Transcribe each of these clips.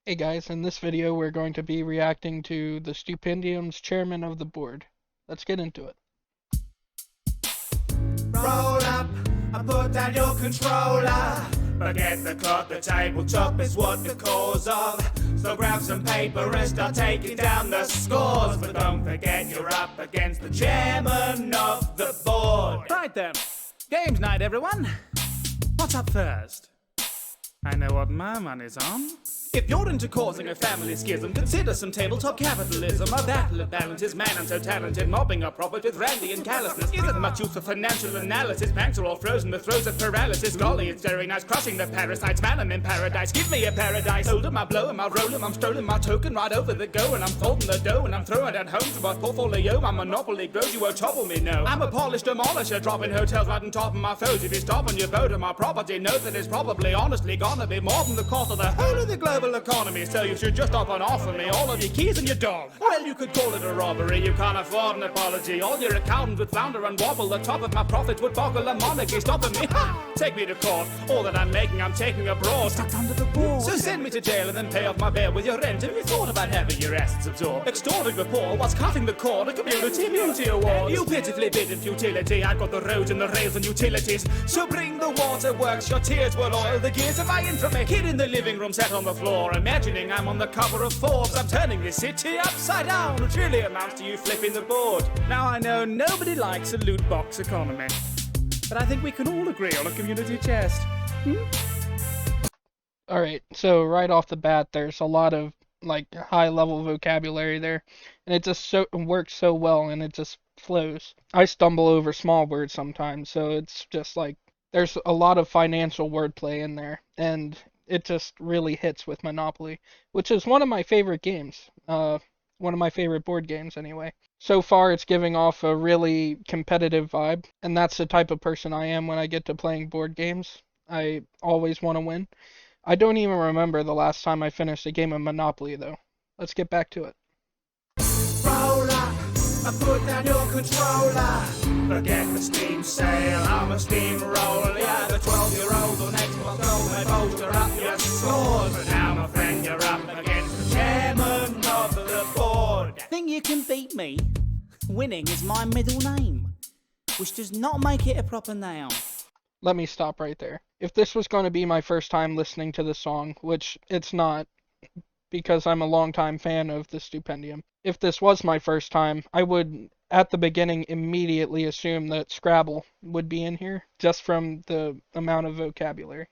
Hey guys, in this video we're going to be reacting to the Stupendium's chairman of the board. Let's get into it. Roll up and put down your controller. Forget the clock, the tabletop is what the cause of. So grab some paper and start taking down the scores. But don't forget you're up against the chairman of the board. Right then, games night everyone. What's up first? I know what my money's on. If you're into causing a family schism, consider some tabletop capitalism. A battle of balances, man I'm so talented, mopping up profit with randy and callousness. Isn't much use for financial analysis, banks are all frozen with throes of paralysis. Golly, it's very nice crushing the parasites, man I'm in paradise, give me a paradise. Hold 'em, I blow 'em, I roll 'em, I'm strolling my token right over the go. And I'm folding the dough and I'm throwing it home to my portfolio. My monopoly grows, you won't topple me, no. I'm a polished demolisher, dropping hotels right on top of my foes. If you stop on your boat or my property, know that it's probably honestly gonna be more than the cost of the whole of the global economy, so you should just stop and offer me all of your keys and your dog. Well, you could call it a robbery, you can't afford an apology. All your accountants would flounder and wobble, the top of my profits would boggle a monarchy stopping me. Ha! Take me to court, all that I'm making I'm taking abroad. Stuck under the board. So send me to jail and then pay off my bail with your rent. Have you thought about having your assets absorbed? Extorting the poor whilst cutting the cord, a community immunity award. You pitifully bid in futility, I've got the roads and the rails and utilities. So bring the waterworks, your tears will oil the gears of my infamy. Kid in the living room sat on the floor, imagining I'm on the cover of Forbes. I'm turning this city upside down, which really amounts to you flipping the board. Now I know nobody likes a loot box economy, but I think we can all agree on a community chest. Alright, so right off the bat there's a lot of high level vocabulary there, and it just works so well and it just flows. I stumble over small words sometimes, so it's just there's a lot of financial wordplay in there, and it just really hits with Monopoly, which is one of my favorite games. One of my favorite board games, anyway. So far, it's giving off a really competitive vibe, and that's the type of person I am when I get to playing board games. I always want to win. I don't even remember the last time I finished a game of Monopoly, though. Let's get back to it. Roll up and put down your controller. Forget the Steam sale, I'm a steamroller. Yeah, the 12-year-old on Xbox Gold may bolster up your scores. But now, my friend, you're up against the chairman of the board. Think you can beat me? Winning is my middle name, which does not make it a proper noun. Let me stop right there. If this was going to be my first time listening to the song, which it's not, because I'm a longtime fan of the Stupendium, if this was my first time, I would, at the beginning, immediately assume that Scrabble would be in here, just from the amount of vocabulary.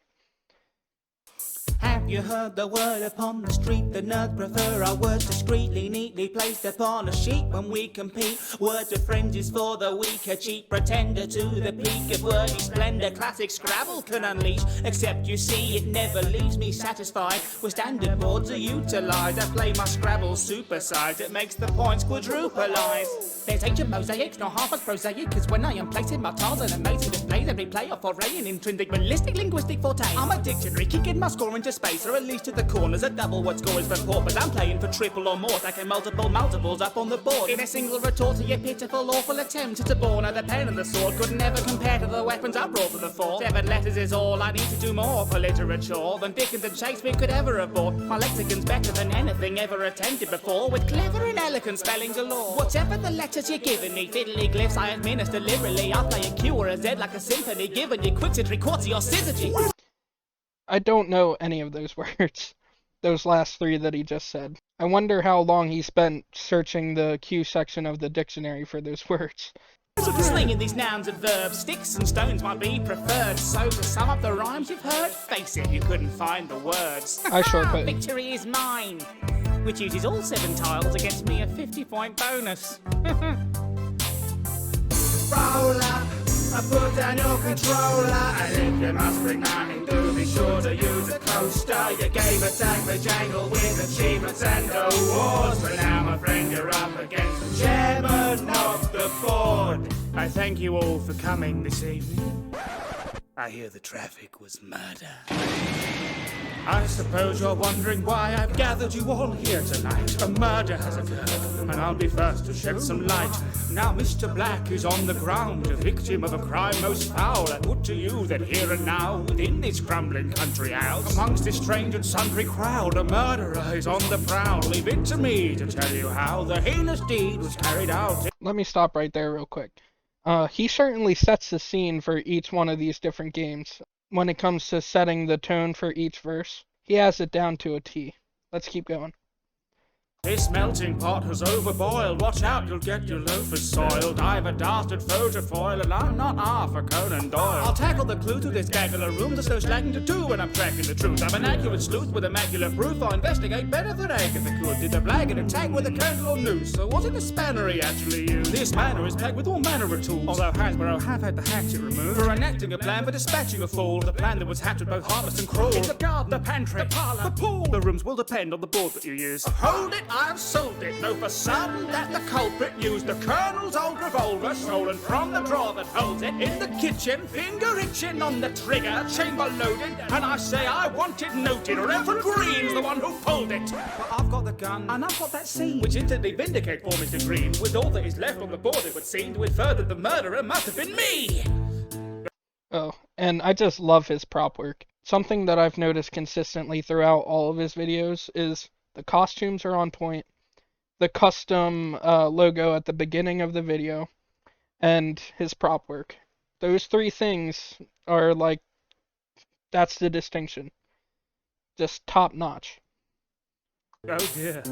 Have you heard the word upon the street? The nerds prefer our words discreetly, neatly placed upon a sheet when we compete. Words of fringes for the weak, a cheap pretender to the peak of wordy splendor. Classic Scrabble can unleash, except you see it never leaves me satisfied. With standard boards are utilised, I play my Scrabble supersized. It makes the points quadrupleize. There's ancient mosaics, not half as prosaic, cause when I am placing my tiles and amazing displays, every play off foray an intrinsic, ballistic, linguistic forte. I'm a dictionary, kicking my score into space, or at least to the corners, a double what score is for poor. But I'm playing for triple or more, stacking multiples up on the board. In a single retort to your pitiful, awful attempt to bore. Now the pen and the sword could never compare to the weapons I brought to the fore. 7 letters is all I need to do more for literature than Dickens and Shakespeare could ever have bought. My lexicon's better than anything ever attempted before, with clever and elegant spelling galore. Whatever the letters you're giving me, fiddly glyphs I administer liberally. I play a Q or a Z like a symphony, giving you quixotry, quartzy or syzygy. I don't know any of those words. Those last 3 that he just said. I wonder how long he spent searching the Q section of the dictionary for those words. Slinging these nouns and verbs, sticks and stones might be preferred. So to sum up the rhymes you've heard, face it, you couldn't find the words. I shortcut. Victory is mine, which uses all 7 tiles against me a 50-point bonus. Roll up and put down your controller. And if you must bring money, do be sure to use a coaster. You gave a tag for jangle with achievements and awards. But now, my friend, you're up against the chairman of the board. I thank you all for coming this evening. I hear the traffic was murder. I suppose you're wondering why I've gathered you all here tonight. A murder has occurred, and I'll be first to shed some light. Now Mr. Black is on the ground, a victim of a crime most foul. I put to you that here and now, within this crumbling country house, amongst this strange and sundry crowd, a murderer is on the prowl. Leave it to me to tell you how the heinous deed was carried out. Let me stop right there real quick. He certainly sets the scene for each one of these different games. When it comes to setting the tone for each verse, he has it down to a T. Let's keep going. This melting pot has overboiled. Watch out, you'll get your loafers soiled. I've a dastard foe to foil, and I'm not Arthur Conan Doyle. I'll tackle the clue to this gaggle of room. There's no slagging to do when I'm tracking the truth. I'm an accurate sleuth with immaculate proof. I'll investigate better than Agatha could. Did the blagging attack with a candle or noose? Or was it a spanner he actually used? This manor is packed with all manner of tools, although Hasbro have had the hatchet removed for enacting a plan for dispatching a fool. The plan that was hatched with both harmless and cruel. It's the garden, the pantry, the parlour, the pool. The rooms will depend on the board that you use. Hold it, I've sold it. Know for certain that the culprit used the Colonel's old revolver, stolen from the drawer that holds it in the kitchen, finger itching on the trigger, chamber loaded, and I say I want it noted. Reverend Green's the one who pulled it. But I've got the gun, and I've got that scene, which instantly vindicate for Mr. Green. With all that is left on the board, it would seem to infer that the murderer must have been me. Oh, and I just love his prop work. Something that I've noticed consistently throughout all of his videos is the costumes are on point, the custom logo at the beginning of the video, and his prop work. Those three things are like, that's the distinction. Just top notch. Oh dear.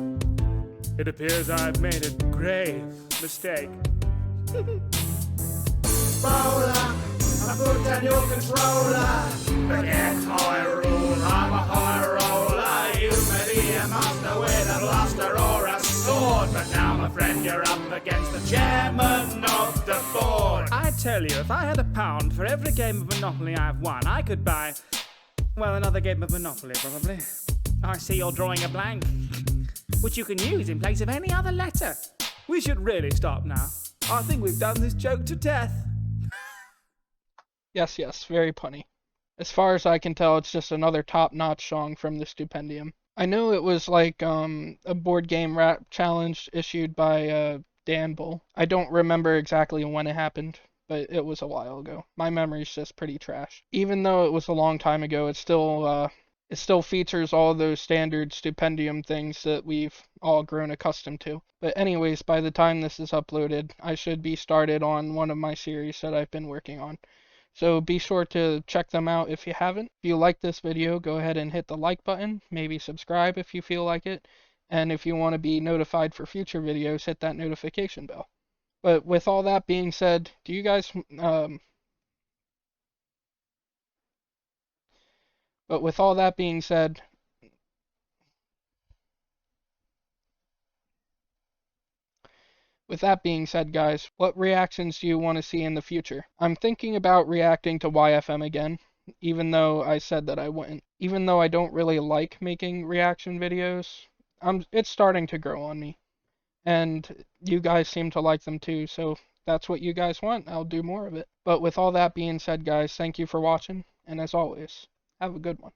It appears I've made a grave mistake. Roller, I put down your controller. Forget high rule, I'm a high roller. You may be a master with a blaster or a sword, but now, my friend, you're up against the chairman of the board. I tell you, if I had £1 for every game of Monopoly I've won, I could buy, well, another game of Monopoly, probably. I see you're drawing a blank, which you can use in place of any other letter. We should really stop now. I think we've done this joke to death. Yes, very punny. As far as I can tell, it's just another top-notch song from the Stupendium. I know it was like a board game rap challenge issued by Dan Bull. I don't remember exactly when it happened, but it was a while ago. My memory's just pretty trash. Even though it was a long time ago, it still features all those standard Stupendium things that we've all grown accustomed to. But anyways, by the time this is uploaded, I should be started on one of my series that I've been working on. So be sure to check them out if you haven't. If you like this video, go ahead and hit the like button, maybe subscribe if you feel like it, and if you want to be notified for future videos, hit that notification bell. But with all that being said, do you guys with all that being said, guys, what reactions do you want to see in the future? I'm thinking about reacting to YFM again, even though I said that I wouldn't. Even though I don't really like making reaction videos, it's starting to grow on me. And you guys seem to like them too, so that's what you guys want. I'll do more of it. But with all that being said, guys, thank you for watching, and as always, have a good one.